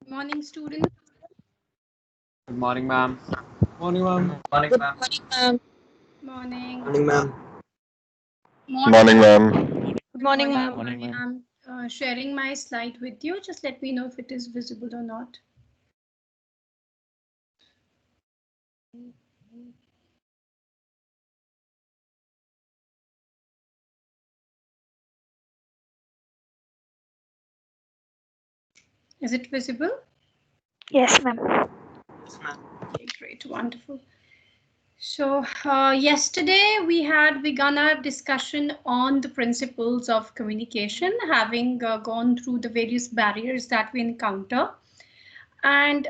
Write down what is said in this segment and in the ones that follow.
Morning, students. Good morning, ma'am. Morning, ma'am. Morning, ma'am. Morning. Morning, ma'am. Morning, ma'am. Good morning, ma'am. Morning, ma'am. I'm sharing my slide with you. Just let me know if it is visible or not. Is it visible? Yes, ma'am. Yes, ma'am. Okay, great, wonderful. So yesterday we had begun our discussion on the principles of communication, having gone through the various barriers that we encounter. And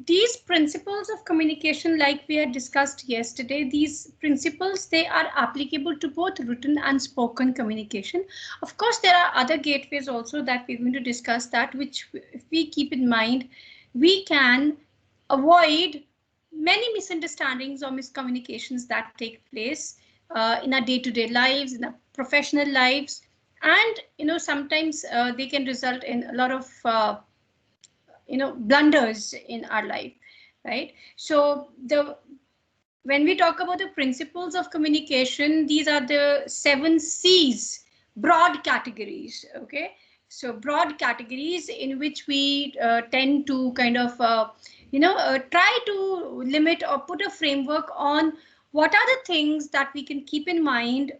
these principles of communication, like we had discussed yesterday, these principles, they are applicable to both written and spoken communication. Of course, there are other gateways also that we're going to discuss, that which if we keep in mind, we can avoid many misunderstandings or miscommunications that take place in our day-to-day lives, in our professional lives. And, sometimes they can result in a lot of blunders in our life, right? So when we talk about the principles of communication, these are the 7 C's, broad categories. Okay, so broad categories in which we tend to kind of try to limit or put a framework on what are the things that we can keep in mind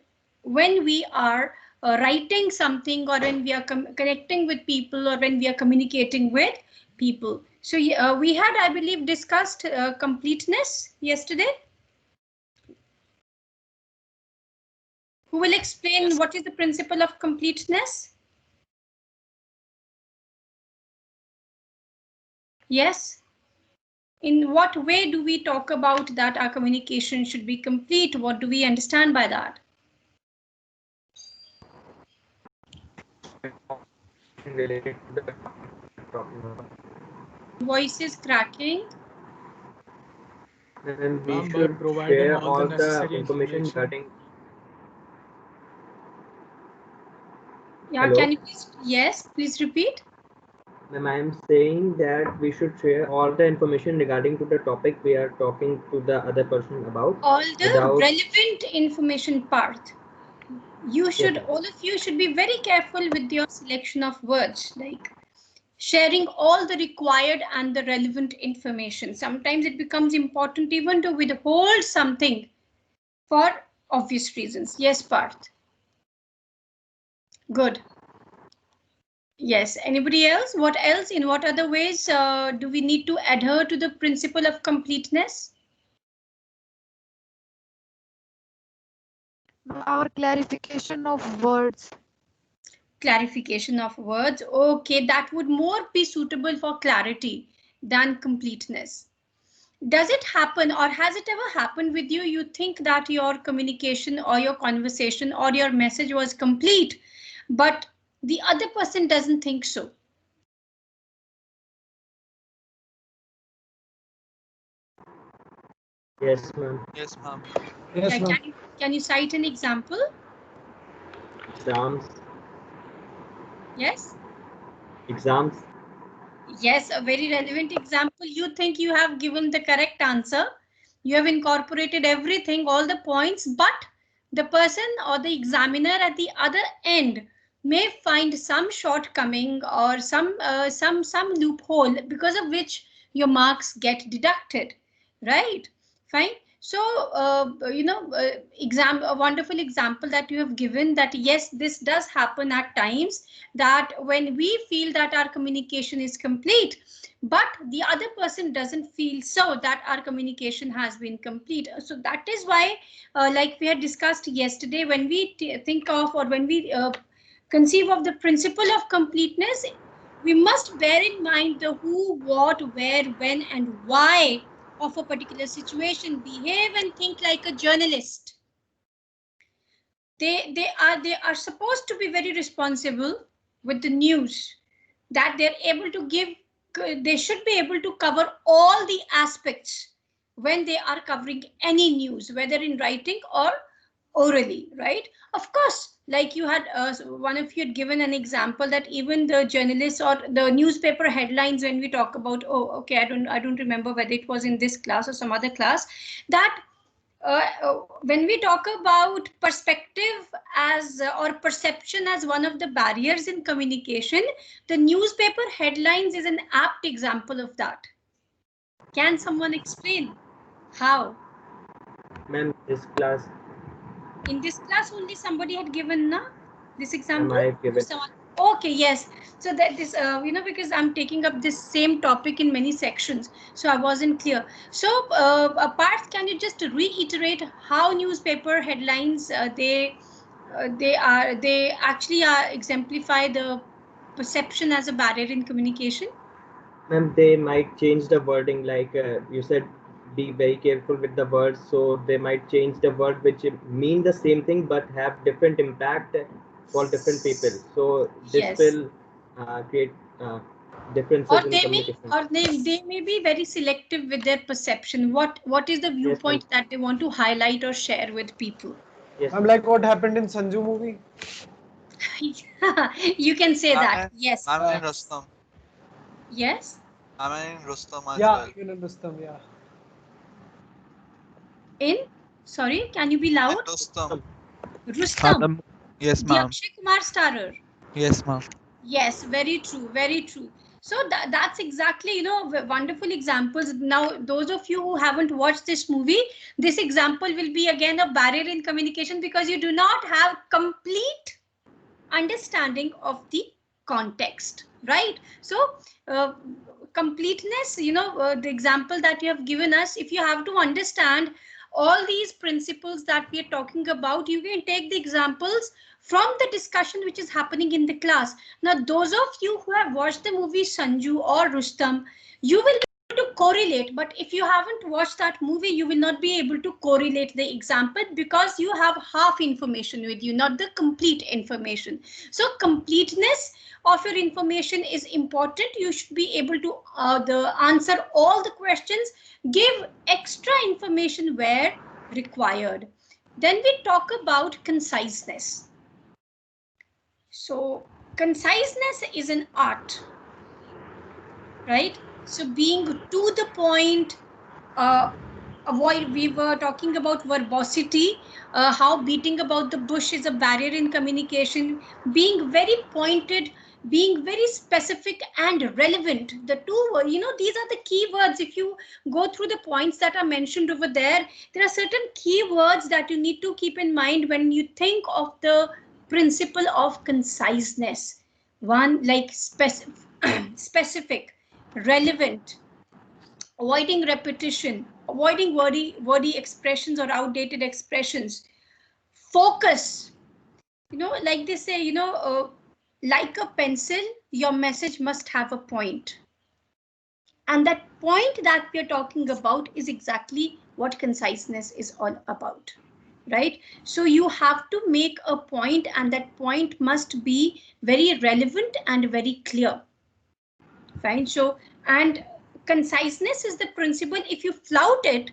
when we are writing something, or when we are connecting with people, or when we are communicating with people. So we had, I believe, discussed completeness yesterday. Who will explain what is the principle of completeness? Yes. In what way do we talk about that our communication should be complete? What do we understand by that? Related to the topic talking about. Voice is cracking. And we Ma'am, by should providing share all the all the necessary information information. regarding. Yeah, Hello? can you please? Yes, please repeat. Ma'am, I am saying that we should share all the information regarding to the topic we are talking to the other person about. All the relevant information part. You should, Yes, all of you should be very careful with your selection of words, like sharing all the required and the relevant information. Sometimes it becomes important even to withhold something for obvious reasons. Yes, Parth. Good. Yes. Anybody else? What else? In what other ways do we need to adhere to the principle of completeness? Our clarification of words. Clarification of words. Okay, that would more be suitable for clarity than completeness. Does it happen, or has it ever happened with you? You think that your communication or your conversation or your message was complete, but the other person doesn't think so. yes, ma'am. Yes, ma'am. Yeah, Yes, ma'am. can you cite an example? Exams. Yes. Exams. Yes, a very relevant example. You think you have given the correct answer. You have incorporated everything, all the points, but the person or the examiner at the other end may find some shortcoming or some loophole, because of which your marks get deducted, right? Fine. So a wonderful example that you have given, that yes, this does happen at times, that when we feel that our communication is complete, but the other person doesn't feel so, that our communication has been complete. So that is why, like we had discussed yesterday, when we think of, or when we conceive of the principle of completeness, we must bear in mind the who, what, where, when, and why of a particular situation. Behave and think like a journalist. They are supposed to be very responsible with the news, that they're able to give. They should be able to cover all the aspects when they are covering any news, whether in writing or orally, right? Of course, like you had one of you had given an example that even the journalists or the newspaper headlines, when we talk about, oh, okay, I don't remember whether it was in this class or some other class, that when we talk about perspective as or perception as one of the barriers in communication, the newspaper headlines is an apt example of that. Can someone explain how? Ma'am, this class. In this class only somebody had given this example. Ma'am, I have given. Okay, yes. So that this, because I'm taking up this same topic in many sections, so I wasn't clear. So, Parth, can you just reiterate how newspaper headlines they actually exemplify the perception as a barrier in communication? Ma'am, they might change the wording, like you said, be very careful with the words. So they might change the word which mean the same thing but have different impact for different people. So this Yes. will create differences in communication. Or they may be very selective with their perception. What is the viewpoint that they want to highlight or share with people? Yes. I'm like what happened in Sanju movie. You can say that. Yes. I'm in Rustam. Yes. I'm in Rustam as Yeah, well. even in Rustam, yeah. Sorry, can you be loud? Rustam. Rustam. Yes, The ma'am. Akshay Kumar starrer. Yes, ma'am. Yes, very true, very true. So that's exactly, wonderful examples. Now, those of you who haven't watched this movie, this example will be again a barrier in communication because you do not have complete understanding of the context, right? So completeness, the example that you have given us, if you have to understand all these principles that we are talking about, you can take the examples from the discussion which is happening in the class. Now, those of you who have watched the movie Sanju or Rustam, you will be able to correlate, but if you haven't watched that movie, you will not be able to correlate the example because you have half information with you, not the complete information. So completeness of your information is important. You should be able to answer all the questions, give extra information where required. Then we talk about conciseness. So conciseness is an art, right? So being to the point, we were talking about verbosity, how beating about the bush is a barrier in communication, being very pointed, being very specific and relevant. The two, these are the key words. If you go through the points that are mentioned over there, there are certain key words that you need to keep in mind when you think of the principle of conciseness. One, like specific, relevant, avoiding repetition, avoiding wordy expressions or outdated expressions, focus, like they say, like a pencil, your message must have a point. And that point that we're talking about is exactly what conciseness is all about, right? So you have to make a point, and that point must be very relevant and very clear. Fine. So, and conciseness is the principle. If you flout it,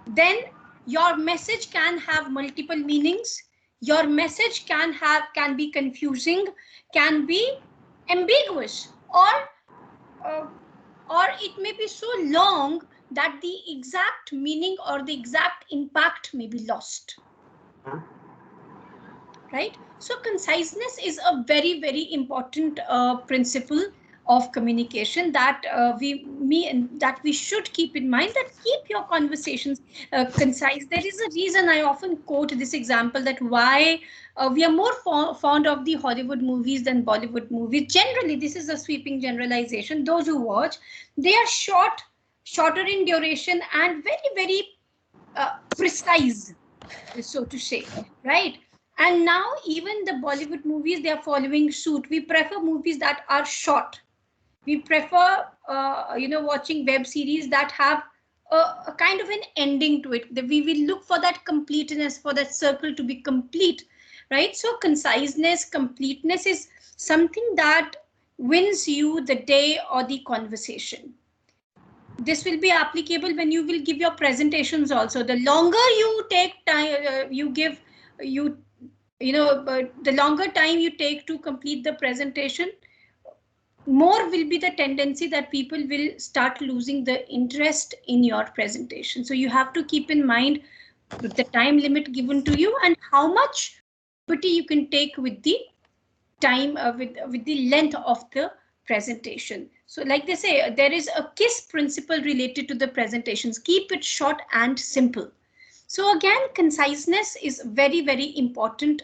then your message can have multiple meanings. Your message can be confusing, can be ambiguous, or it may be so long that the exact meaning or the exact impact may be lost. Right? So conciseness is a very, very important principle of communication that we should keep in mind, that keep your conversations concise. There is a reason I often quote this example, that why we are more fond of the Hollywood movies than Bollywood movies. Generally, this is a sweeping generalization. Those who watch, they are shorter in duration and very, very precise, so to say, right? And now even the Bollywood movies, they are following suit. We prefer movies that are short. We prefer, watching web series that have a kind of an ending to it. We will look for that completeness, for that circle to be complete, right? So conciseness, completeness is something that wins you the day or the conversation. This will be applicable when you will give your presentations also. The longer you take time, the longer time you take to complete the presentation, more will be the tendency that people will start losing the interest in your presentation. So you have to keep in mind the time limit given to you and how much liberty you can take with the time, with the length of the presentation. So like they say, there is a KISS principle related to the presentations. Keep it short and simple. So again, conciseness is very, very important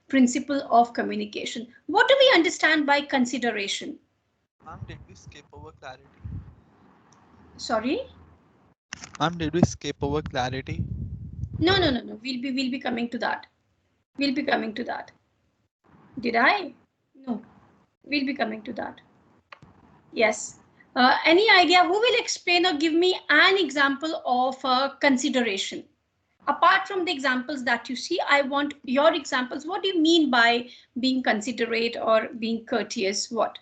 principle of communication. What do we understand by consideration? Ma'am, did we skip over clarity? Sorry? Ma'am, did we skip over clarity? No. We'll be coming to that. We'll be coming to that. Did I? No. We'll be coming to that. Yes. Any idea who will explain or give me an example of consideration? Apart from the examples that you see, I want your examples. What do you mean by being considerate or being courteous? What?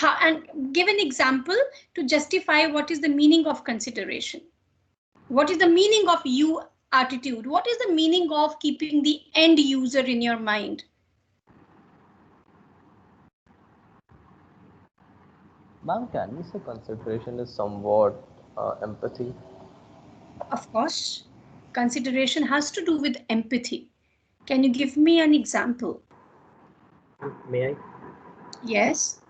And give an example to justify what is the meaning of consideration. What is the meaning of you attitude? What is the meaning of keeping the end user in your mind? Ma'am, can we say consideration is somewhat empathy? Of course, consideration has to do with empathy. Can you give me an example? May I? Yes.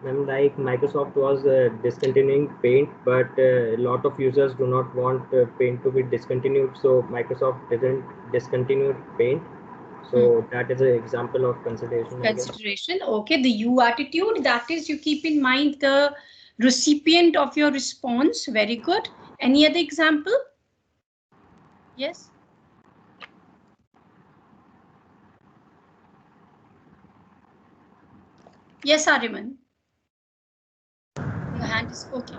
Ma'am, like Microsoft was discontinuing Paint, but a lot of users do not want Paint to be discontinued, so Microsoft didn't discontinue Paint. So that is an example of consideration. Consideration. Okay, the you attitude, that is, you keep in mind the recipient of your response. Very good. Any other example? Yes. Yes, Ariman. Your hand is okay.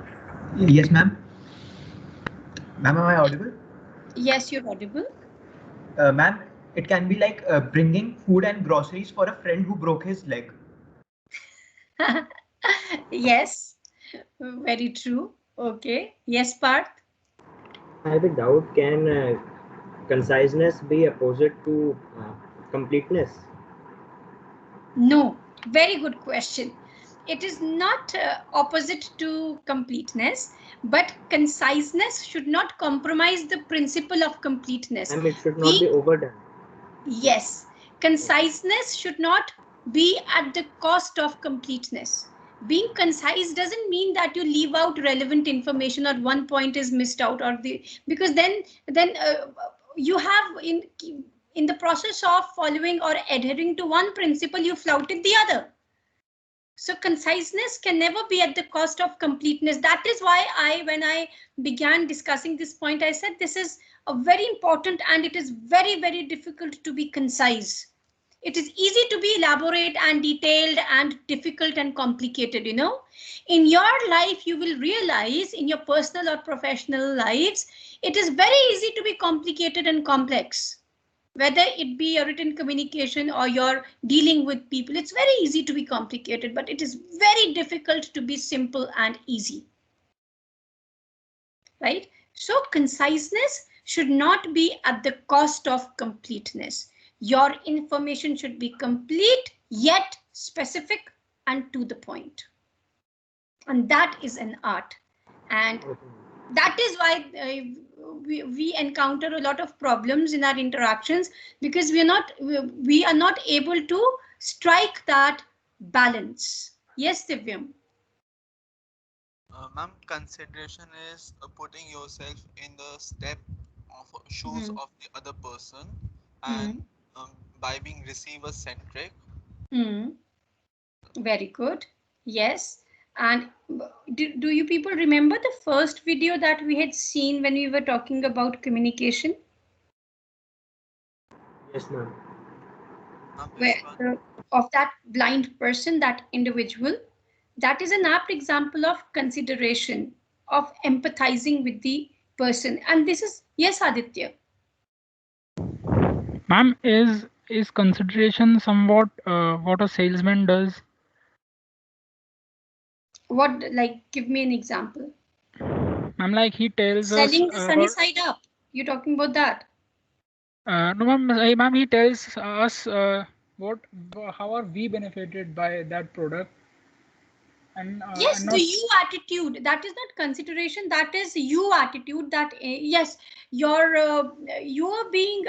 Yes, ma'am. Ma'am, am I audible? Yes, you're audible. Ma'am, it can be like bringing food and groceries for a friend who broke his leg. Yes, very true. Okay. Yes, Parth. I have a doubt. Can conciseness be opposite to completeness? No, very good question. It is not opposite to completeness, but conciseness should not compromise the principle of completeness. And it should not be overdone. Yes, conciseness should not be at the cost of completeness. Being concise doesn't mean that you leave out relevant information or one point is missed out, or because then you have in the process of following or adhering to one principle, you flouted the other. So conciseness can never be at the cost of completeness. That is why when I began discussing this point, I said this is a very important and it is very, very difficult to be concise. It is easy to be elaborate and detailed and difficult and complicated, you know. In your life, you will realize in your personal or professional lives, it is very easy to be complicated and complex. Whether it be a written communication or you're dealing with people, it's very easy to be complicated, but it is very difficult to be simple and easy. Right? So conciseness should not be at the cost of completeness. Your information should be complete, yet specific and to the point. And that is an art. And that is why we encounter a lot of problems in our interactions, because we are not able to strike that balance. Yes, Divyam. Ma'am, consideration is putting yourself in the step of shoes of the other person, and by being receiver centric. Very good. Yes. And do you people remember the first video that we had seen when we were talking about communication? Yes, ma'am. Of that blind person, that individual, that is an apt example of consideration, of empathizing with the person. And this is, yes, Aditya. Ma'am, is consideration somewhat what a salesman does? What, like, give me an example. Ma'am, like he tells Selling us the sunny side up. You're talking about that? no, ma'am, he tells us how are we benefited by that product, and Yes, the not. you attitude, that is not consideration, that is you attitude, that yes, you're being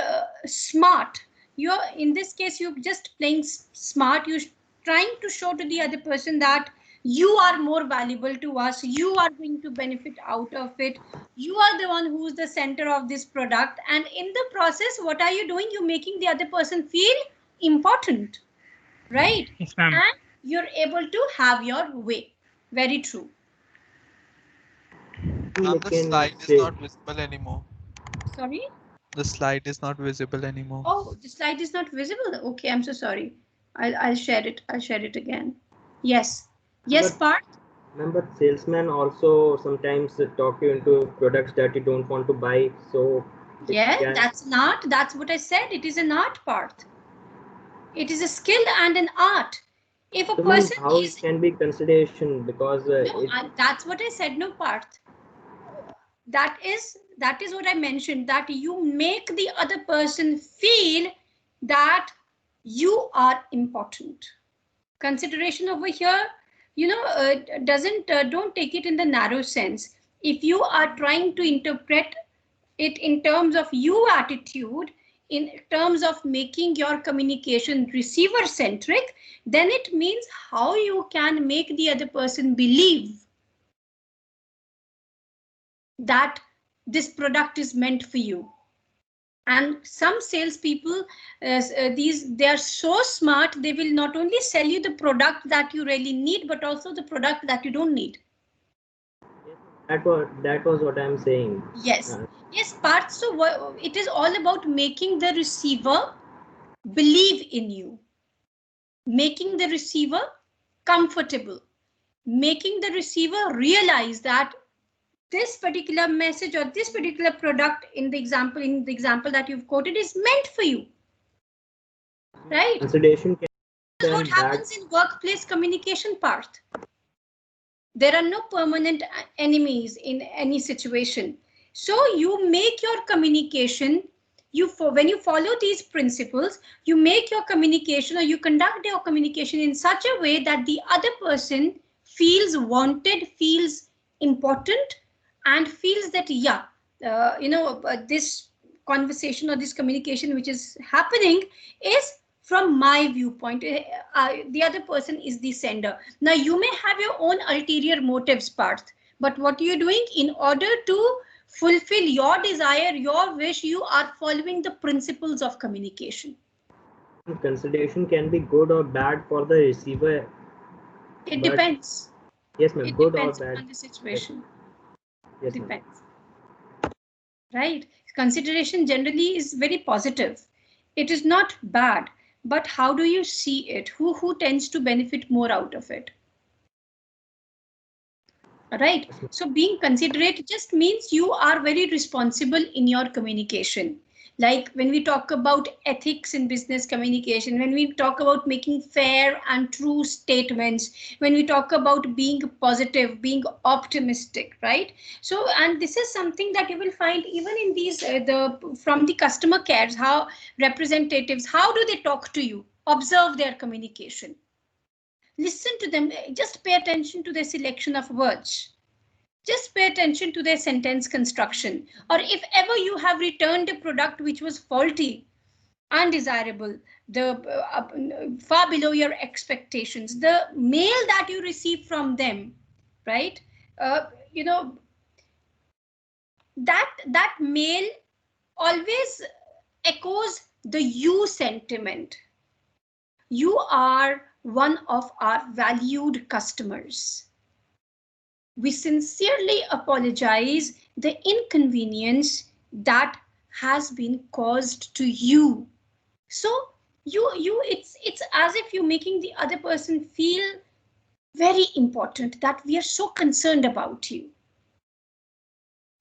smart. You're, in this case, you're just playing smart. You're trying to show to the other person that you are more valuable to us. You are going to benefit out of it. You are the one who's the center of this product. And in the process, what are you doing? You're making the other person feel important, right? Yes, ma'am. And you're able to have your way. Very true. Ma'am, the slide is not visible anymore. Sorry? The slide is not visible anymore. Oh, the slide is not visible. Okay, I'm so sorry. I'll share it. I'll share it again. Yes. Yes, Parth? Remember, salesmen also sometimes talk you into products that you don't want to buy. So Yeah, that's an art. That's what I said. It is an art, Parth. It is a skill and an art. If a person how is... it can be consideration, because that's what I said, no, Parth. That is what I mentioned, that you make the other person feel that you are important. Consideration over here, don't take it in the narrow sense. If you are trying to interpret it in terms of you attitude, in terms of making your communication receiver centric, then it means how you can make the other person believe that this product is meant for you. And some salespeople, they are so smart, they will not only sell you the product that you really need, but also the product that you don't need. That was what I'm saying. Yes, yes, Parth. So it is all about making the receiver believe in you, making the receiver comfortable, making the receiver realize that this particular message or this particular product in the example that you've quoted is meant for you. Right? Consideration This is what happens in workplace communication, Parth. There are no permanent enemies in any situation. So you make your communication, when you follow these principles, you make your communication or you conduct your communication in such a way that the other person feels wanted, feels important, and feels that, this conversation or this communication which is happening is from my viewpoint. The other person is the sender. Now, you may have your own ulterior motives, Parth, but what you're doing in order to fulfill your desire, your wish, you are following the principles of communication. Consideration can be good or bad for the receiver. It depends. Yes, ma'am. Good or bad on the situation. Yes, depends. Right? Consideration generally is very positive. It is not bad, but how do you see it? Who tends to benefit more out of it? Right? So being considerate just means you are very responsible in your communication. Like when we talk about ethics in business communication, when we talk about making fair and true statements, when we talk about being positive, being optimistic, right? So, and this is something that you will find even in these, from the customer cares, how representatives, how do they talk to you? Observe their communication. Listen to them, just pay attention to their selection of words. Just pay attention to their sentence construction. Or if ever you have returned a product which was faulty, undesirable, far below your expectations, the mail that you receive from them, right? That mail always echoes the you sentiment. You are one of our valued customers. We sincerely apologize the inconvenience that has been caused to you. So it's as if you're making the other person feel very important, that we are so concerned about you.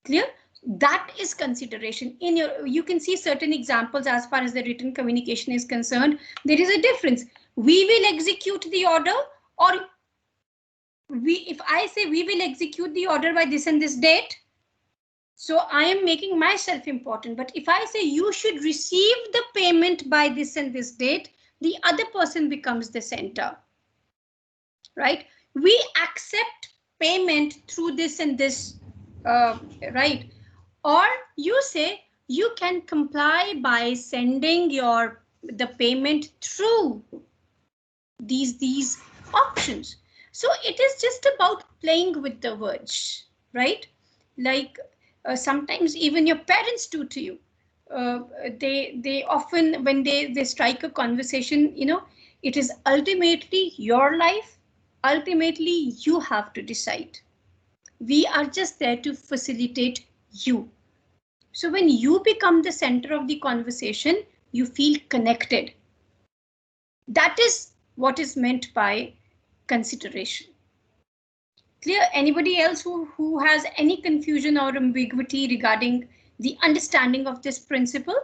Clear? That is consideration. You can see certain examples as far as the written communication is concerned. There is a difference. We will execute the order, or if I say we will execute the order by this and this date, So I am making myself important. But if I say you should receive the payment by this and this date, the other person becomes the center. Right? We accept payment through this and this, right? Or you say you can comply by sending the payment through these options. So it is just about playing with the words, right? Like sometimes even your parents do to you. They often, when they strike a conversation, it is ultimately your life. Ultimately, you have to decide. We are just there to facilitate you. So when you become the center of the conversation, you feel connected. That is what is meant by consideration. Clear? Anybody else who has any confusion or ambiguity regarding the understanding of this principle?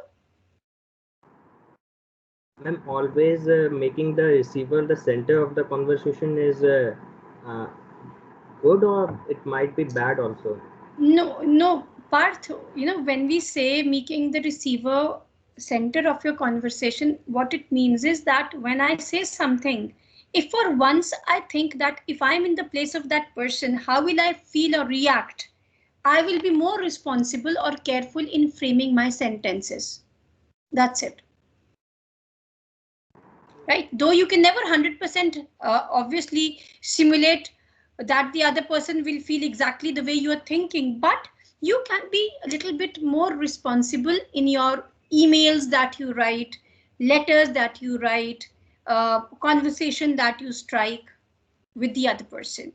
I'm always making the receiver the center of the conversation is good, or it might be bad also. No, Parth, when we say making the receiver center of your conversation, what it means is that when I say something, if for once I think that if I'm in the place of that person, how will I feel or react? I will be more responsible or careful in framing my sentences. That's it. Right? Though you can never 100% obviously simulate that the other person will feel exactly the way you are thinking, but you can be a little bit more responsible in your emails that you write, letters that you write, conversation that you strike with the other person.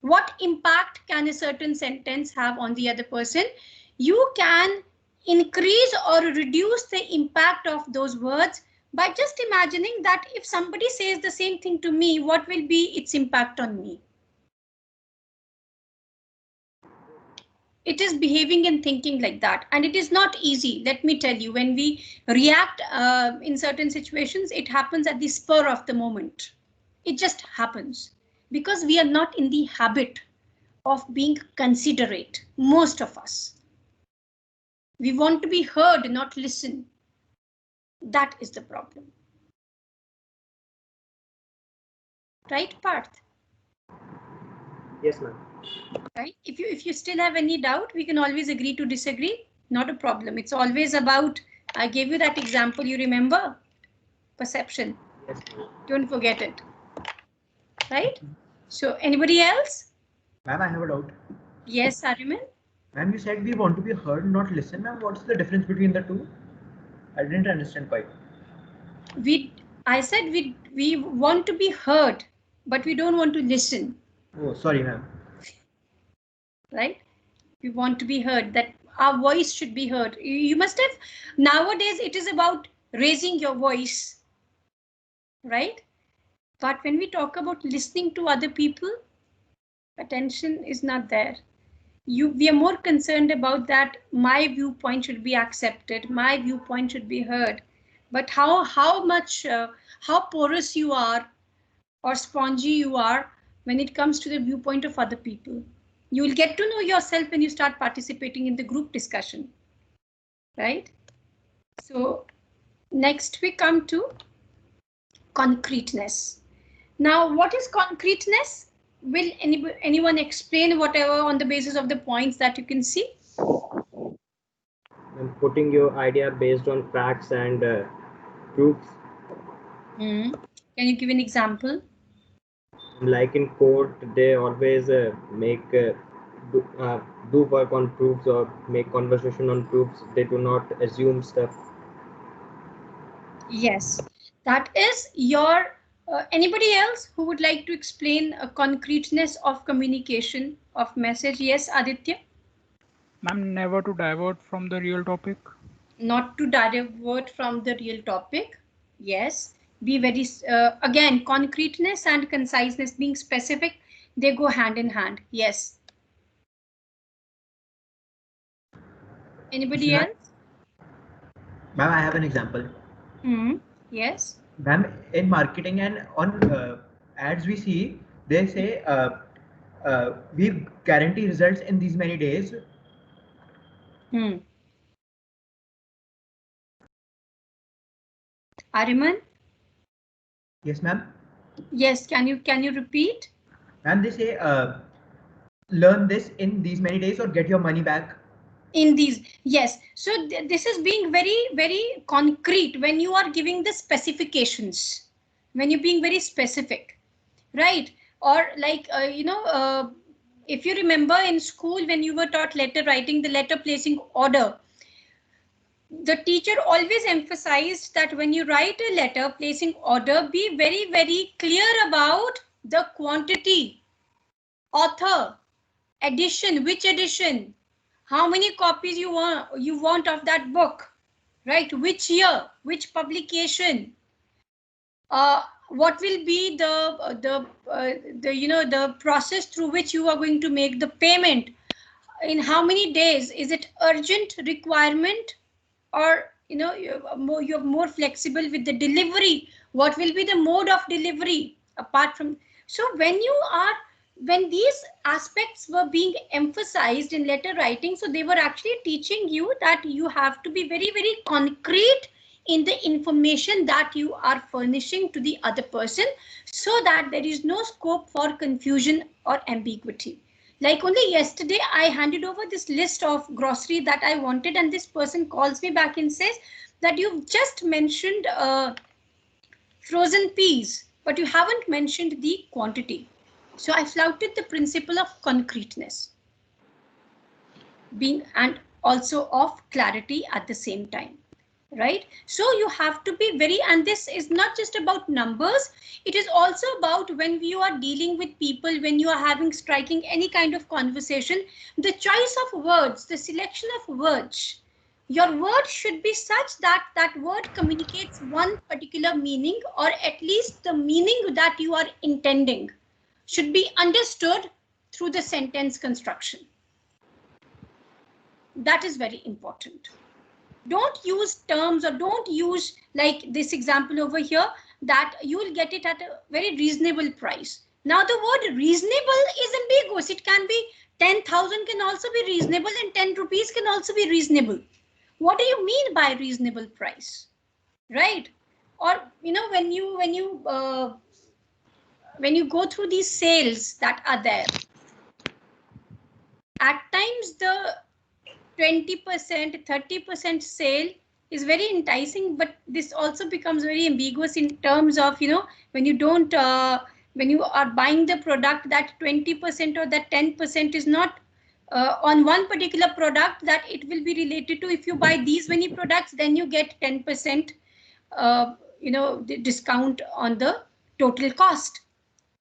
What impact can a certain sentence have on the other person? You can increase or reduce the impact of those words by just imagining that if somebody says the same thing to me, what will be its impact on me? It is behaving and thinking like that. And it is not easy. Let me tell you, when we react in certain situations, it happens at the spur of the moment. It just happens because we are not in the habit of being considerate, most of us. We want to be heard, not listen. That is the problem. Right, Parth? Yes, ma'am. Right? If you still have any doubt, we can always agree to disagree. Not a problem. It's always about, I gave you that example, you remember? Perception. Yes. Don't forget it. Right? So anybody else? Ma'am, I have a doubt. Yes, Ariman? Ma'am, you said we want to be heard, not listen. Ma'am, what's the difference between the two? I didn't understand quite. I said we want to be heard, but we don't want to listen. Oh, sorry, ma'am. Right? We want to be heard, that our voice should be heard. You must have, nowadays it is about raising your voice, right? But when we talk about listening to other people, attention is not there. We are more concerned about that my viewpoint should be accepted, my viewpoint should be heard. But how much, how porous you are or spongy you are when it comes to the viewpoint of other people. You will get to know yourself when you start participating in the group discussion, right? So next we come to concreteness. Now, what is concreteness? Will anyone explain whatever on the basis of the points that you can see? And putting your idea based on facts and proofs. Can you give an example? Like in court, they always do work on proofs or make conversation on proofs. They do not assume stuff. Yes, that is your. Anybody else who would like to explain a concreteness of communication of message? Yes, Aditya. Ma'am, never to divert from the real topic. Not to divert from the real topic. Yes, be very, again, concreteness and conciseness, being specific, they go hand in hand. Yes. Anybody else? Ma'am, I have an example. Yes. Ma'am, in marketing and on ads we see, they say we guarantee results in these many days. Ariman? Yes, ma'am. Yes, can you repeat? And they say, learn this in these many days or get your money back. In these, yes. So this is being very concrete when you are giving the specifications, when you're being very specific, right? Or like, if you remember in school when you were taught letter writing, the letter placing order, the teacher always emphasized that when you write a letter placing order, be very clear about the quantity, author, edition, which edition, how many copies you want of that book, right? Which year, which publication, what will be the process through which you are going to make the payment, in how many days, is it urgent requirement, or you're more flexible with the delivery, what will be the mode of delivery apart from. So when these aspects were being emphasized in letter writing, so they were actually teaching you that you have to be very concrete in the information that you are furnishing to the other person, so that there is no scope for confusion or ambiguity. Like only yesterday, I handed over this list of grocery that I wanted, and this person calls me back and says that you've just mentioned frozen peas, but you haven't mentioned the quantity. So I flouted the principle of concreteness, being and also of clarity at the same time. Right? So you have to be very, and this is not just about numbers, it is also about when you are dealing with people, when you are having striking any kind of conversation, the choice of words, the selection of words. Your word should be such that that word communicates one particular meaning, or at least the meaning that you are intending should be understood through the sentence construction. That is very important. Don't use terms, or don't use like this example over here, that you will get it at a very reasonable price. Now the word reasonable is ambiguous. It can be 10,000 can also be reasonable, and 10 rupees can also be reasonable. What do you mean by reasonable price, right? Or when you go through these sales that are there, at times the 20%, 30% sale is very enticing, but this also becomes very ambiguous in terms of, when you don't, when you are buying the product, that 20% or that 10% is not on one particular product, that it will be related to, if you buy these many products, then you get 10%, the discount on the total cost.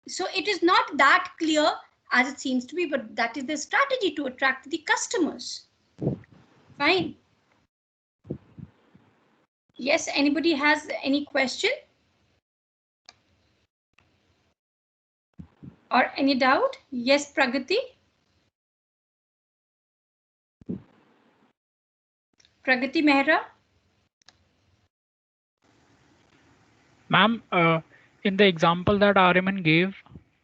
So it is not that clear as it seems to be, but that is the strategy to attract the customers. Fine. Yes, anybody has any question? Or any doubt? Yes, Pragati? Pragati Mehra? Ma'am, in the example that Ariman gave,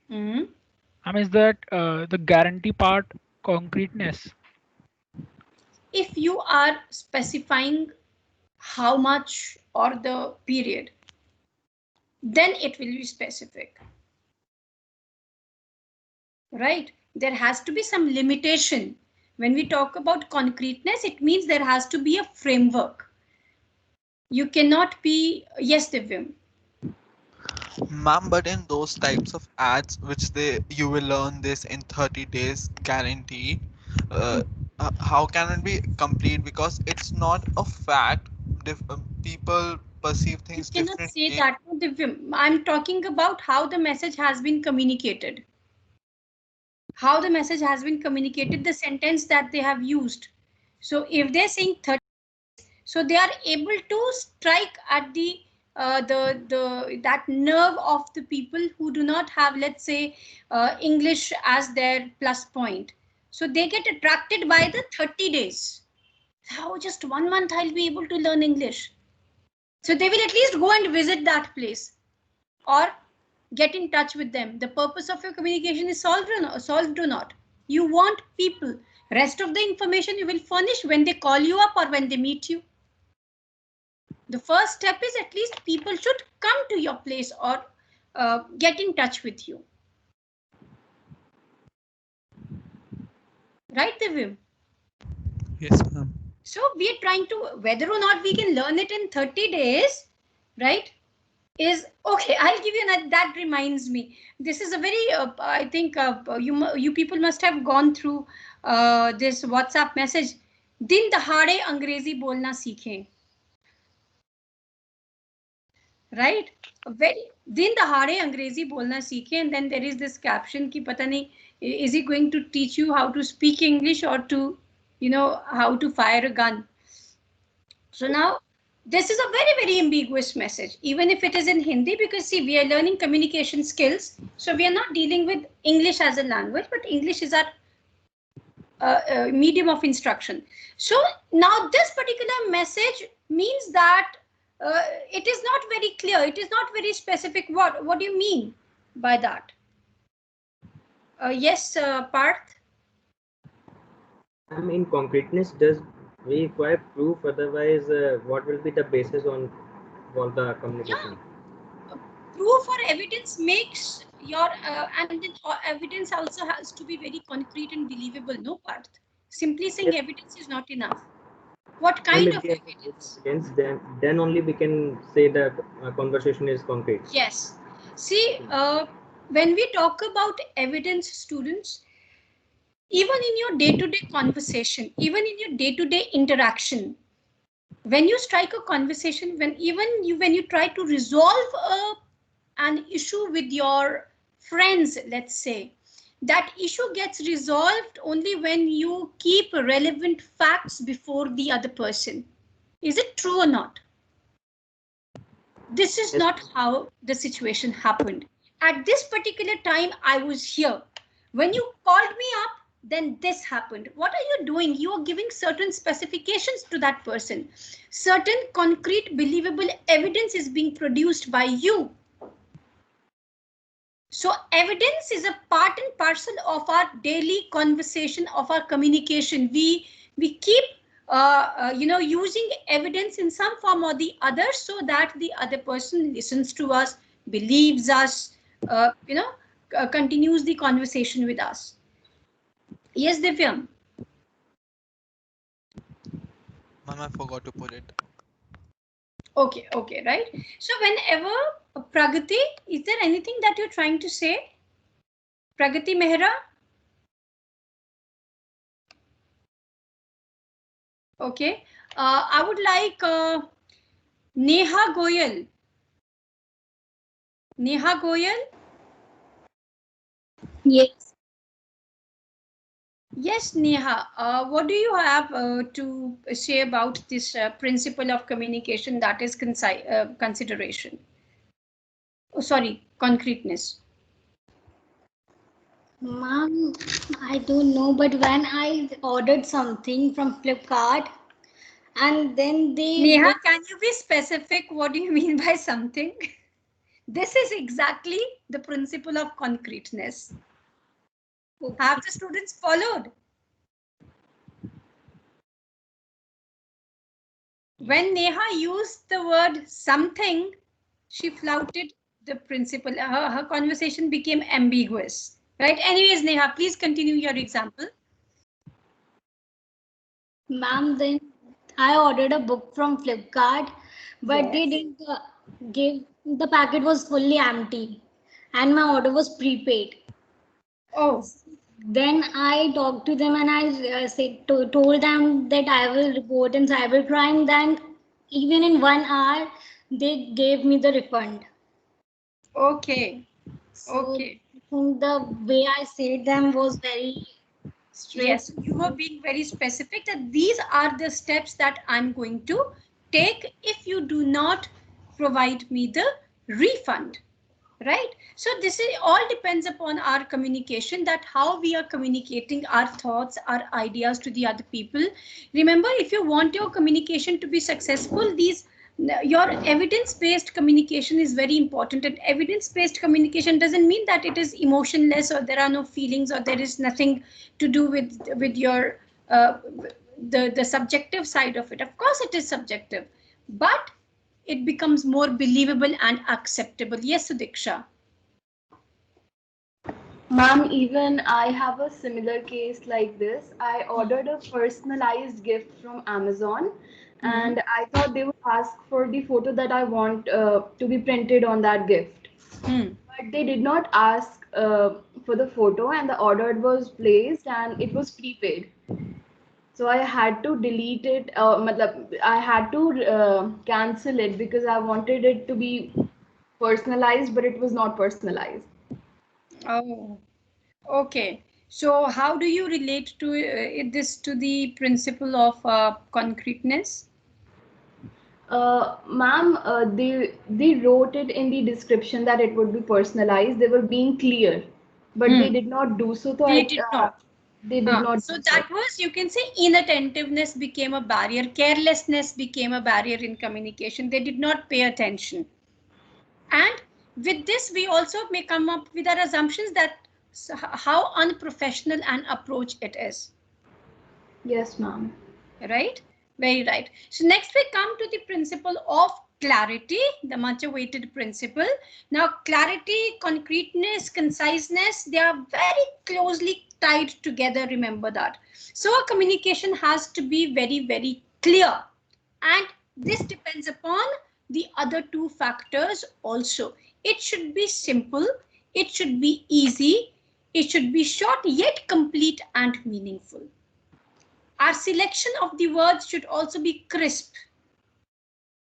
is that the guarantee part concreteness? If you are specifying how much or the period, then it will be specific. Right? There has to be some limitation. When we talk about concreteness, it means there has to be a framework. You cannot be, yes, Divyam. Ma'am, but in those types of ads, which you will learn this in 30 days guarantee, how can it be complete? Because it's not a fact. People perceive things You cannot say differently. that, Divyam. I'm talking about how the message has been communicated. How the message has been communicated, the sentence that they have used. So if they're saying 30, so they are able to strike at that nerve of the people who do not have, let's say, English as their plus point. So they get attracted by the 30 days. How just 1 month I'll be able to learn English. So they will at least go and visit that place or get in touch with them. The purpose of your communication is solved or not. You want people. Rest of the information you will furnish when they call you up or when they meet you. The first step is at least people should come to your place or get in touch with you. Right, Divya? Yes, ma'am. So we are trying to, whether or not we can learn it in 30 days, right? Is okay. I'll give you that reminds me. This is a very, I think you people must have gone through this WhatsApp message. दिन दहाड़े अंग्रेजी बोलना सीखें. Right? Very दिन दहाड़े अंग्रेजी बोलना सीखें, and then there is this caption कि पता नहीं, is he going to teach you how to speak English or to, how to fire a gun? So now this is a very, very ambiguous message, even if it is in Hindi, because see, we are learning communication skills. So we are not dealing with English as a language, but English is our medium of instruction. So now this particular message means that it is not very clear. It is not very specific. What do you mean by that? Yes, Parth? I mean, concreteness does we require proof, otherwise what will be the basis on all the communication? Yeah. Proof or evidence makes your and then evidence also has to be very concrete and believable. No, Parth. Simply saying evidence is not enough. What kind of evidence? Then only we can say that conversation is concrete. Yes. See, when we talk about evidence, students, even in your day-to-day conversation, even in your day-to-day interaction, when you strike a conversation, when you try to resolve an issue with your friends, let's say, that issue gets resolved only when you keep relevant facts before the other person. Is it true or not? This is not how the situation happened. At this particular time, I was here. When you called me up, then this happened. What are you doing? You are giving certain specifications to that person. Certain concrete, believable evidence is being produced by you. So evidence is a part and parcel of our daily conversation, of our communication. We keep using evidence in some form or the other so that the other person listens to us, believes us, continues the conversation with us. Yes, Divyam? Ma'am, I forgot to put it. Okay, right. So whenever, Pragati, is there anything that you're trying to say? Pragati Mehra? Okay. I would like Neha Goyal. Neha Goyal? Yes. Yes, Neha. What do you have to say about this principle of communication, that is consideration? Oh, sorry, concreteness. Ma'am, I don't know, but when I ordered something from Flipkart and then Neha, can you be specific? What do you mean by something? This is exactly the principle of concreteness. Okay. Have the students followed? When Neha used the word something, she flouted the principle. Her conversation became ambiguous. Right? Anyways, Neha, please continue your example. Ma'am, then I ordered a book from Flipkart, but they didn't give, the packet was fully empty and my order was prepaid. Oh. Then I talked to them and I told them that I will report in cybercrime. Then even in 1 hour, they gave me the refund. Okay. So okay. I think the way I said them was very straight. Yes, you were being very specific that these are the steps that I'm going to take if you do not provide me the refund. Right? So this all depends upon our communication, that how we are communicating our thoughts, our ideas to the other people. Remember, if you want your communication to be successful, these Your evidence-based communication is very important, and evidence-based communication doesn't mean that it is emotionless or there are no feelings or there is nothing to do with your the subjective side of it. Of course it is subjective, but it becomes more believable and acceptable. Yes, Sudiksha. Ma'am, even I have a similar case like this. I ordered a personalized gift from Amazon, and I thought they would ask for the photo that I want to be printed on that gift. But they did not ask for the photo, and the order was placed and it was prepaid. So I had to delete it. I had to cancel it because I wanted it to be personalized, but it was not personalized. Oh, okay. So how do you relate to this to the principle of concreteness? Ma'am, they wrote it in the description that it would be personalized. They were being clear, but they did not do so. So They did not. They did not. So that was, you can say, inattentiveness became a barrier, carelessness became a barrier in communication. They did not pay attention. And with this, we also may come up with our assumptions that how unprofessional an approach it is. Yes, ma'am. Right? Very right. So next we come to the principle of clarity, the much awaited principle. Now, clarity, concreteness, conciseness, they are very closely tied together. Remember that. So a communication has to be very, very clear. And this depends upon the other two factors also. It should be simple. It should be easy. It should be short yet complete and meaningful. Our selection of the words should also be crisp.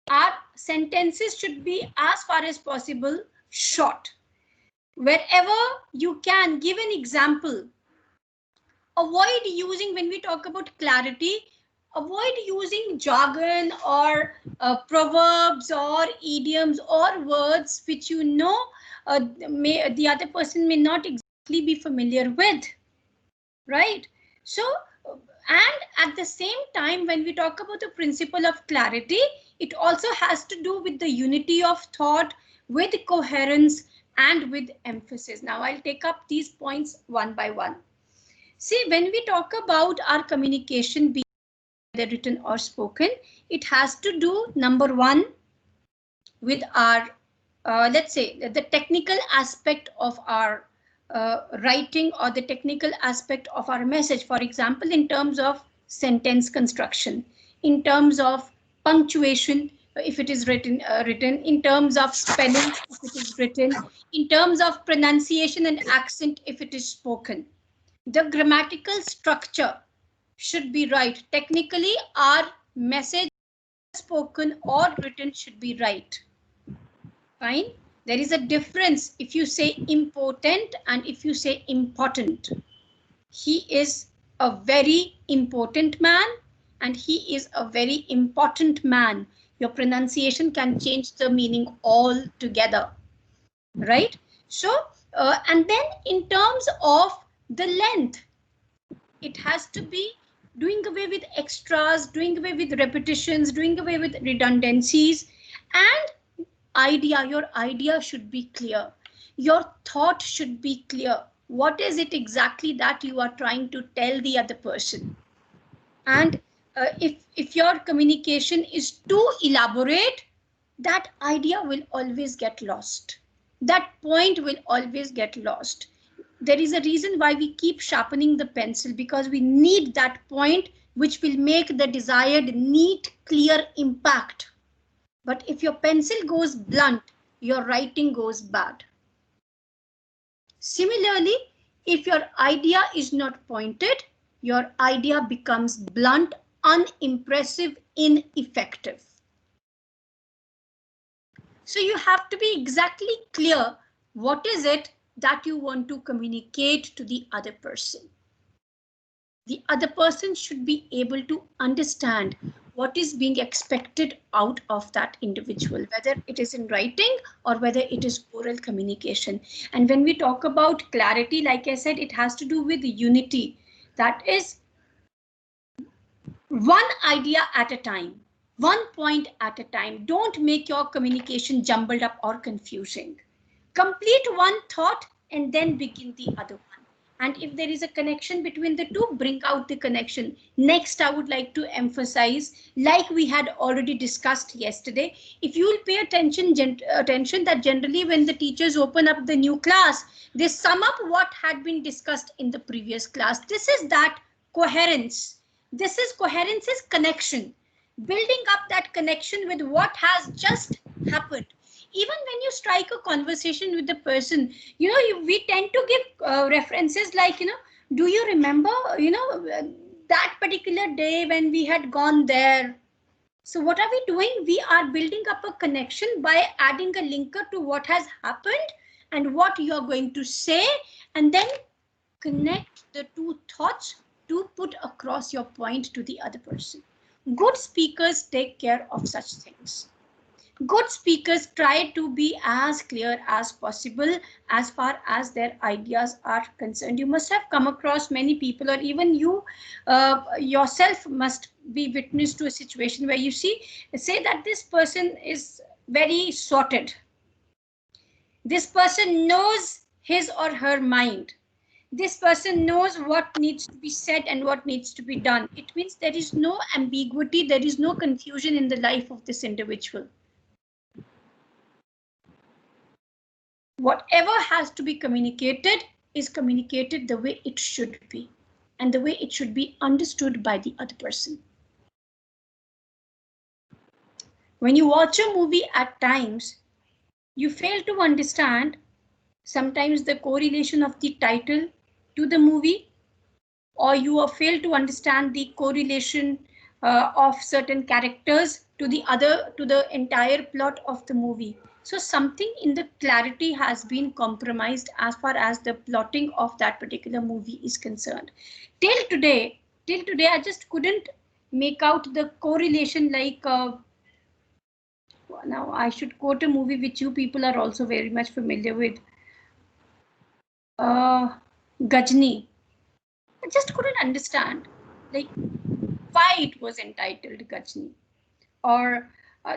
Our sentences should be, as far as possible, short. Wherever you can, give an example. Avoid using, when we talk about clarity, avoid using jargon or proverbs or idioms or words which you know the other person may not exactly be familiar with. Right? So, and at the same time, when we talk about the principle of clarity, it also has to do with the unity of thought, with coherence, and with emphasis. Now, I'll take up these points one by one. See, when we talk about our communication being either written or spoken, it has to do, number one, with our, let's say, the technical aspect of our writing or the technical aspect of our message. For example, in terms of sentence construction, in terms of punctuation, if it is written, in terms of spelling, if it is written, in terms of pronunciation and accent, if it is spoken. The grammatical structure should be right. Technically, our message, spoken or written, should be right. Fine. There is a difference if you say important and if you say important. He is a very important man and he is a very important man. Your pronunciation can change the meaning altogether. Right? So, and then in terms of the length, it has to be doing away with extras, doing away with repetitions, doing away with redundancies, and your idea should be clear. Your thought should be clear. What is it exactly that you are trying to tell the other person? And if your communication is too elaborate, that idea will always get lost. That point will always get lost. There is a reason why we keep sharpening the pencil, because we need that point which will make the desired neat, clear impact. But if your pencil goes blunt, your writing goes bad. Similarly, if your idea is not pointed, your idea becomes blunt, unimpressive, ineffective. So you have to be exactly clear what is it that you want to communicate to the other person. The other person should be able to understand what is being expected out of that individual, whether it is in writing or whether it is oral communication. And when we talk about clarity, like I said, it has to do with unity. That is one idea at a time. One point at a time. Don't make your communication jumbled up or confusing. Complete one thought and then begin the other one. And if there is a connection between the two, bring out the connection. Next, I would like to emphasize, like we had already discussed yesterday, if you will pay attention that generally when the teachers open up the new class, they sum up what had been discussed in the previous class. This is that coherence. Coherence is connection. Building up that connection with what has just happened. Even when you strike a conversation with the person, we tend to give references like, do you remember, that particular day when we had gone there? So what are we doing? We are building up a connection by adding a linker to what has happened and what you are going to say, and then connect the two thoughts to put across your point to the other person. Good speakers take care of such things. Good speakers try to be as clear as possible as far as their ideas are concerned. You must have come across many people, or even you yourself must be witness to a situation where you say that this person is very sorted. This person knows his or her mind. This person knows what needs to be said and what needs to be done. It means there is no ambiguity, there is no confusion in the life of this individual. Whatever has to be communicated is communicated the way it should be, and the way it should be understood by the other person. When you watch a movie at times, you fail to understand sometimes the correlation of the title to the movie, or you fail to understand the correlation of certain characters to the entire plot of the movie. So something in the clarity has been compromised as far as the plotting of that particular movie is concerned. Till today, I just couldn't make out the correlation. Like now I should quote a movie which you people are also very much familiar with. Gajni. I just couldn't understand like why it was entitled Gajni. Or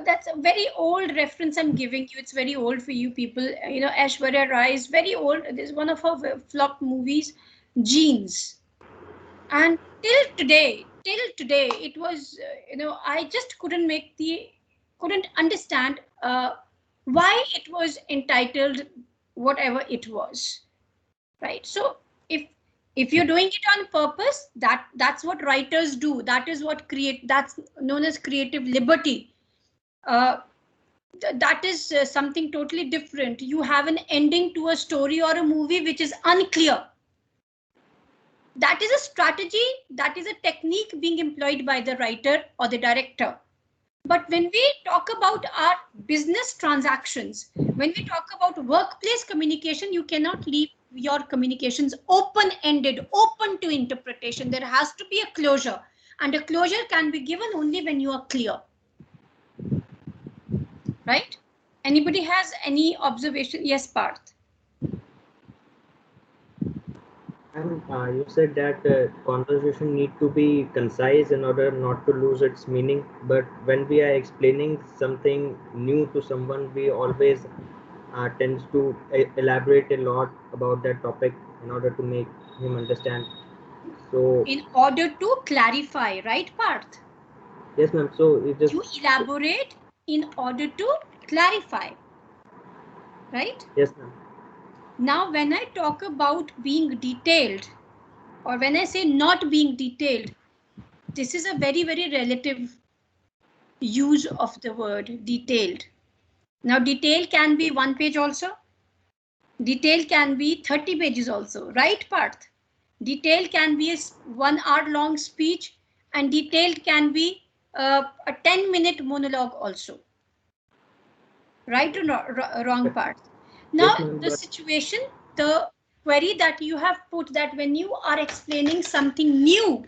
that's a very old reference I'm giving you. It's very old for you people. Aishwarya Rai is very old. This is one of her flop movies, Jeans. And till today, it was, I just couldn't understand why it was entitled whatever it was, right? So if you're doing it on purpose, that's what writers do. That's known as creative liberty. That is something totally different. You have an ending to a story or a movie which is unclear. That is a strategy, that is a technique being employed by the writer or the director. But when we talk about our business transactions, when we talk about workplace communication, you cannot leave your communications open-ended, open to interpretation. There has to be a closure, and a closure can be given only when you are clear. Right? Anybody has any observation? Yes, Parth. And you said that conversation need to be concise in order not to lose its meaning. But when we are explaining something new to someone, we always tends to elaborate a lot about that topic in order to make him understand. So in order to clarify, right, Parth? Yes, ma'am. So you elaborate in order to clarify, right? Yes, ma'am. Now, when I talk about being detailed, or when I say not being detailed, this is a very, very relative use of the word detailed. Now, detail can be 1 page also. Detail can be 30 pages also, right, Parth? Detail can be a 1 hour long speech, and detailed can be a 10-minute monologue also. Right or not, wrong, Parth? Now, yes, the situation, the query that you have put, that when you are explaining something new,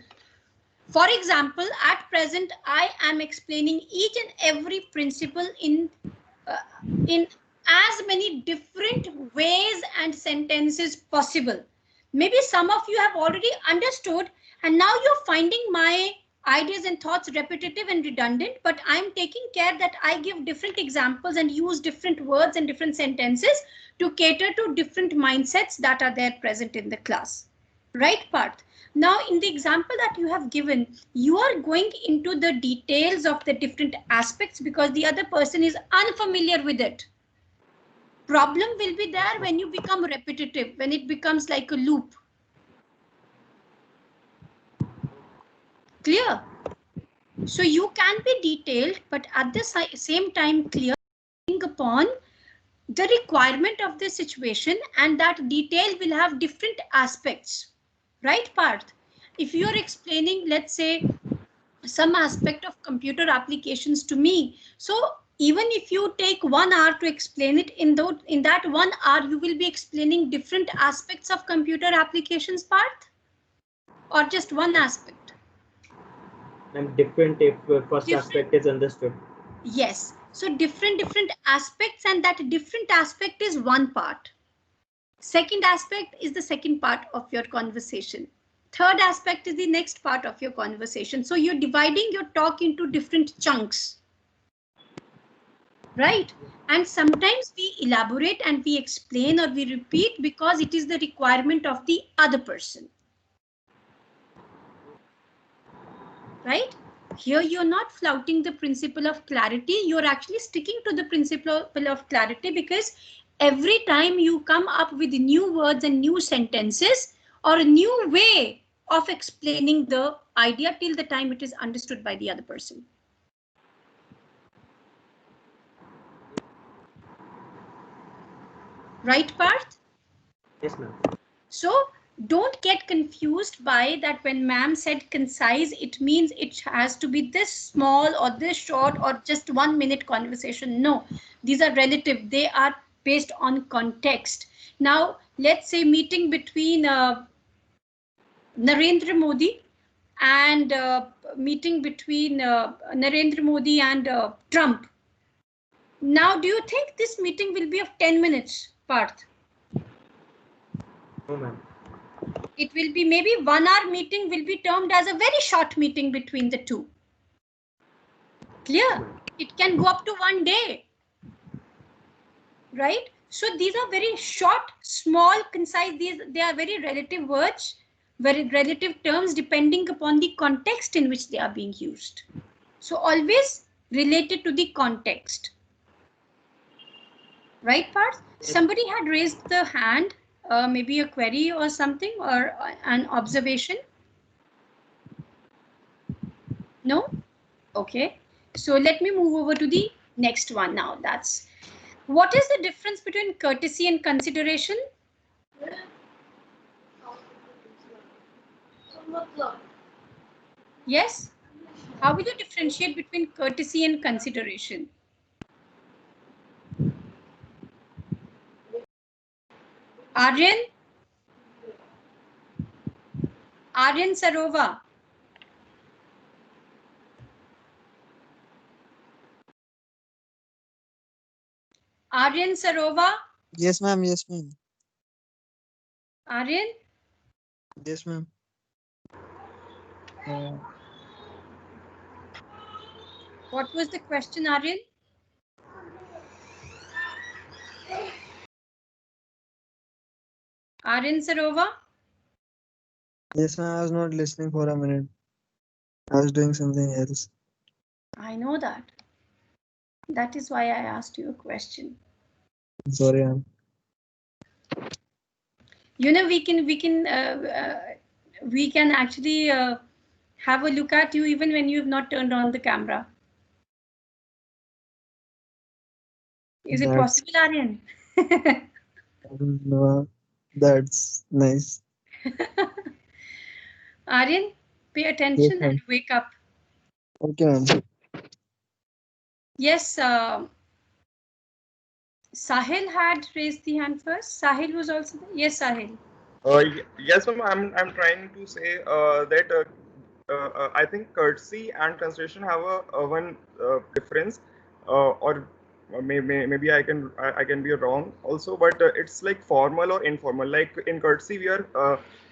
for example, at present, I am explaining each and every principle in as many different ways and sentences possible. Maybe some of you have already understood, and now you're finding my ideas and thoughts repetitive and redundant, but I'm taking care that I give different examples and use different words and different sentences to cater to different mindsets that are there present in the class. Right, Parth? Now, in the example that you have given, you are going into the details of the different aspects because the other person is unfamiliar with it. Problem will be there when you become repetitive, when it becomes like a loop. Clear? So you can be detailed, but at the same time clear upon the requirement of the situation, and that detail will have different aspects. Right, Parth? If you are explaining, let's say, some aspect of computer applications to me, so even if you take 1 hour to explain it, in that 1 hour you will be explaining different aspects of computer applications, Parth, or just one aspect? And different if first Different. aspect is understood. Yes, so different aspects, and that different aspect is one part. Second aspect is the second part of your conversation. Third aspect is the next part of your conversation. So you're dividing your talk into different chunks. Right? And sometimes we elaborate and we explain or we repeat because it is the requirement of the other person. Right? Here you're not flouting the principle of clarity. You're actually sticking to the principle of clarity, because every time you come up with new words and new sentences or a new way of explaining the idea till the time it is understood by the other person. Right, Parth? Yes, ma'am. So don't get confused by that. When ma'am said concise, it means it has to be this small or this short or just 1 minute conversation. No, these are relative. They are based on context. Now, let's say meeting between Narendra Modi and meeting between Narendra Modi and Trump. Now, do you think this meeting will be of 10 minutes, Parth? No, ma'am. It will be maybe 1 hour meeting will be termed as a very short meeting between the two. Clear? It can go up to 1 day. Right? So these are very short, small, concise. They are very relative words, very relative terms depending upon the context in which they are being used. So always related to the context. Right, Parth? Somebody had raised the hand, maybe a query or something, or an observation. No? Okay. So let me move over to the next one now. That's what is the difference between courtesy and consideration? Yes? How will you differentiate between courtesy and consideration? Aryan? Aryan Sarova? Aryan Sarova? Yes, ma'am. Yes, ma'am. Aryan? Yes, ma'am. What was the question, Aryan? Aryan Sarova? Yes, ma'am. I was not listening for a minute. I was doing something else. I know that. That is why I asked you a question. Sorry, ma'am. You know, we can actually have a look at you even when you have not turned on the camera. Is it possible, Aryan? No, that's nice. Aryan, pay attention and wake up. Okay, ma'am. Yes, Sahil had raised the hand first. Sahil was also there. Yes, Sahil. Yes, ma'am. I'm trying to say that I think courtesy and consideration have a one difference, or maybe I can be wrong also, but it's like formal or informal. Like in courtesy, we are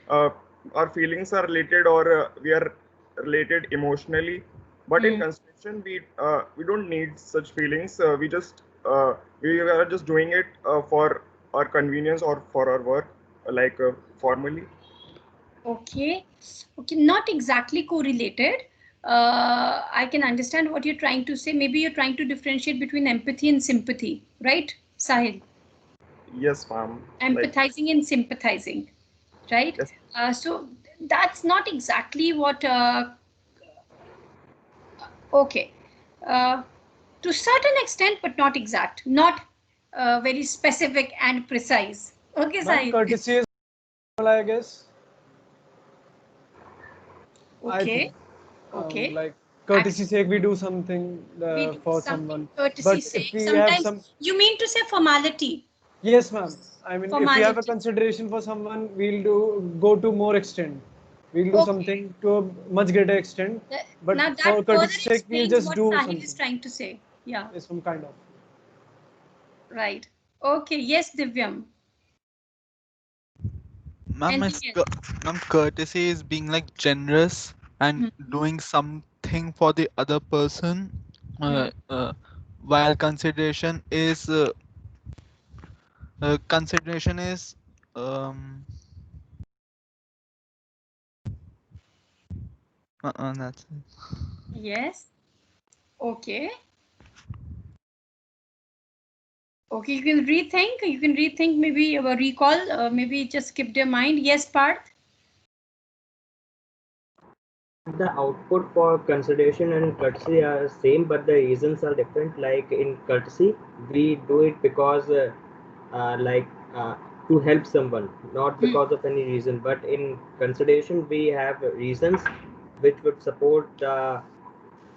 our feelings are related, or we are related emotionally. But in consideration, we don't need such feelings. We are just doing it for our convenience or for our work, formally. Okay, okay, not exactly correlated. I can understand what you're trying to say. Maybe you're trying to differentiate between empathy and sympathy, right, Sahil? Yes, ma'am. Empathizing and sympathizing, right? Yes. So that's not exactly what. Okay, to certain extent, but not exact, not very specific and precise. Okay, Ma'am, Sahil. courtesy is, I guess. I Okay. think. Okay. Like courtesy sake, we do something We do for something someone. courtesy But if sake. we have Sometimes some, you mean to say formality. yes, ma'am. I mean, if we have a Formality. consideration for someone, we'll go to more extent. We'll do Okay. something to a much greater extent. But Now that for further courtesy sake, we'll explains just what do Sahil is something. trying to say. Yeah. Some kind of. Right. Okay. Yes, Divyam. Ma'am, Anything else? ma'am, courtesy is being like generous and doing something for the other person, while consideration is that's it. Yes. Okay. Okay, you can rethink. You can rethink. Maybe recall. Maybe it just skipped your mind. Yes, Parth. The output for consideration and courtesy are same, but the reasons are different. Like in courtesy, we do it because like to help someone, not because of any reason. But in consideration, we have reasons which would support the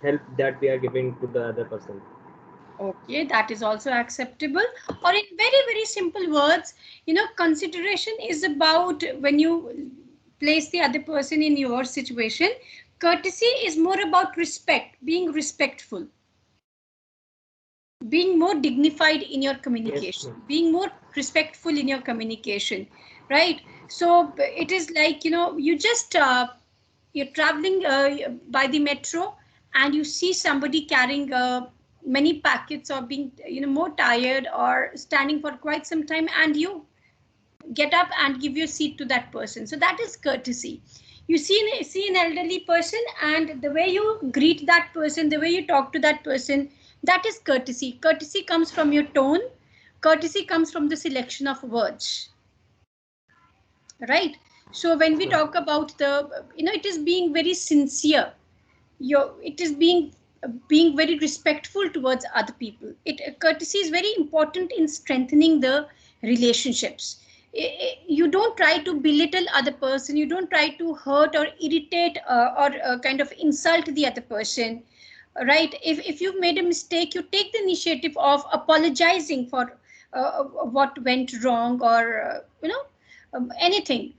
help that we are giving to the other person. Okay, that is also acceptable. Or in very, very simple words, consideration is about when you place the other person in your situation. Courtesy is more about respect, being respectful, being more dignified in your communication, being more respectful in your communication, right? So it is like, you just, you're traveling by the metro and you see somebody carrying many packets or being, more tired or standing for quite some time, and you get up and give your seat to that person. So that is courtesy. You see an elderly person, and the way you greet that person, the way you talk to that person, that is courtesy. Courtesy comes from your tone. Courtesy comes from the selection of words, right? So when we talk about the, it is being very sincere. It is being very respectful towards other people. Courtesy is very important in strengthening the relationships. You don't try to belittle other person. You don't try to hurt or irritate or kind of insult the other person, right? If you've made a mistake, you take the initiative of apologizing for what went wrong, or anything.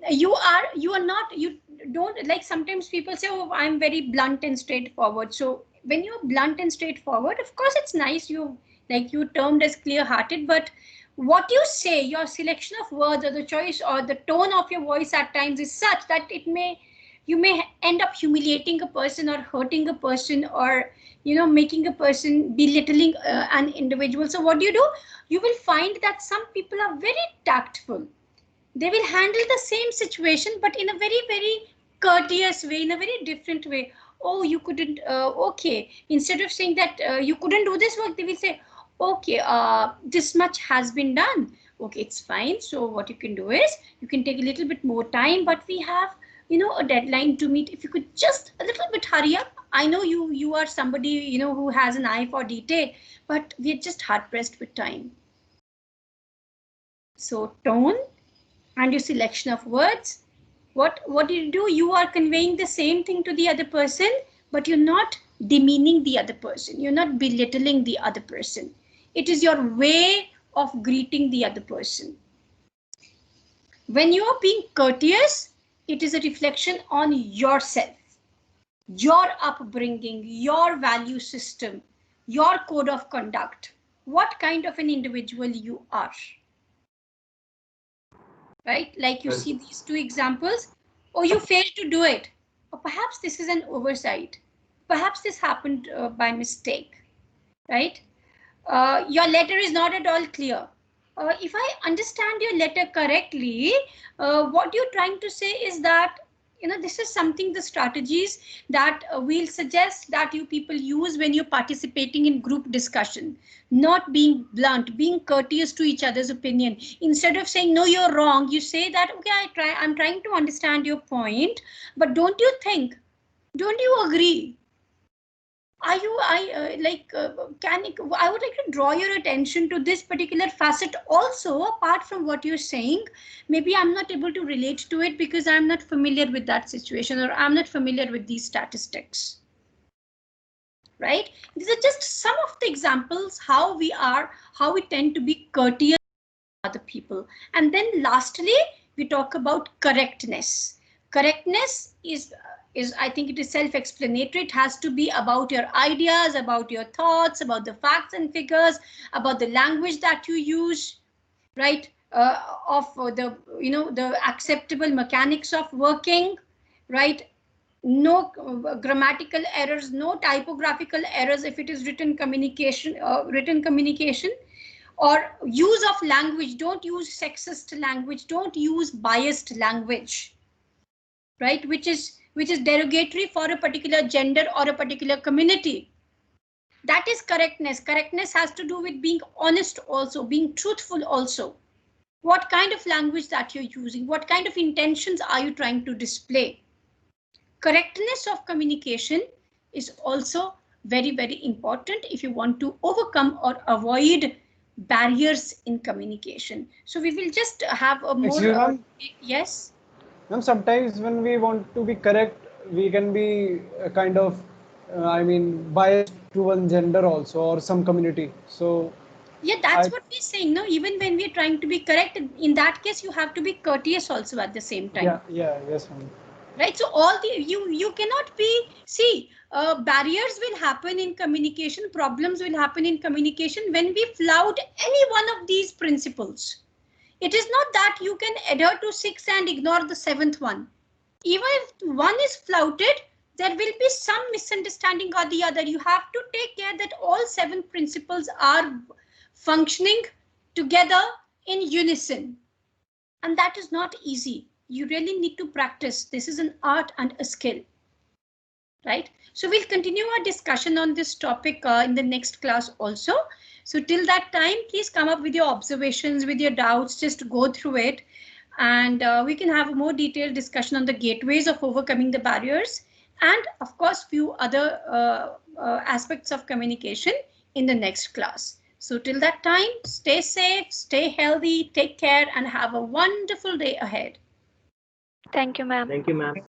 You are not, you don't, like, sometimes people say, oh, I'm very blunt and straightforward. So when you're blunt and straightforward, of course it's nice, you termed as clear hearted, but what you say, your selection of words, or the choice or the tone of your voice at times is such that you may end up humiliating a person or hurting a person, or making a person, belittling an individual. So what do? You will find that some people are very tactful. They will handle the same situation, but in a very, very courteous way, in a very different way. Oh, you couldn't, okay, instead of saying that you couldn't do this work, they will say, okay, this much has been done. Okay, it's fine. So what you can do is, you can take a little bit more time, but we have, a deadline to meet. If you could just a little bit hurry up. I know you are somebody, who has an eye for detail, but we're just hard pressed with time. So tone and your selection of words. What do? You are conveying the same thing to the other person, but you're not demeaning the other person. You're not belittling the other person. It is your way of greeting the other person. When you are being courteous, it is a reflection on yourself, your upbringing, your value system, your code of conduct, what kind of an individual you are. Right? Like you see these two examples. Oh, you failed to do it. or perhaps this is an oversight, perhaps this happened by mistake, right? Your letter is not at all clear. If I understand your letter correctly, what you're trying to say is that, you know, this is something, the strategies that we'll suggest that you people use when you're participating in group discussion. Not being blunt, being courteous to each other's opinion. Instead of saying, no, you're wrong, you say that, okay, I'm trying to understand your point, but don't you think, don't you agree? Are you, I would like to draw your attention to this particular facet also, apart from what you're saying. Maybe I'm not able to relate to it because I'm not familiar with that situation, or I'm not familiar with these statistics. Right? These are just some of the examples how we tend to be courteous to other people. And then lastly, we talk about correctness. Correctness is I think it is self-explanatory. It has to be about your ideas, about your thoughts, about the facts and figures, about the language that you use, right? Of the, you know, the acceptable mechanics of working, right? No grammatical errors, no typographical errors if it is written communication, or use of language. Don't use sexist language, don't use biased language, right, which is derogatory for a particular gender or a particular community. That is correctness. Correctness has to do with being honest also, being truthful also. What kind of language that you're using, what kind of intentions are you trying to display? Correctness of communication is also very, very important if you want to overcome or avoid barriers in communication. So we will just have a more yes. Ma'am, sometimes when we want to be correct, we can be kind of, biased to one gender also, or some community. So yeah, that's what we're saying. No, even when we're trying to be correct, in that case, you have to be courteous also at the same time. Yes, ma'am. Right, so all the you cannot be, see, barriers will happen in communication, problems will happen in communication when we flout any one of these principles. It is not that you can adhere to 6 and ignore the 7th one. Even if one is flouted, there will be some misunderstanding or the other. You have to take care that all 7 principles are functioning together in unison. And that is not easy. You really need to practice. This is an art and a skill. Right? So we'll continue our discussion on this topic in the next class also. So till that time, please come up with your observations, with your doubts, just go through it. And we can have a more detailed discussion on the gateways of overcoming the barriers. And of course, few other aspects of communication in the next class. So till that time, stay safe, stay healthy, take care, and have a wonderful day ahead. Thank you, ma'am. Thank you, ma'am.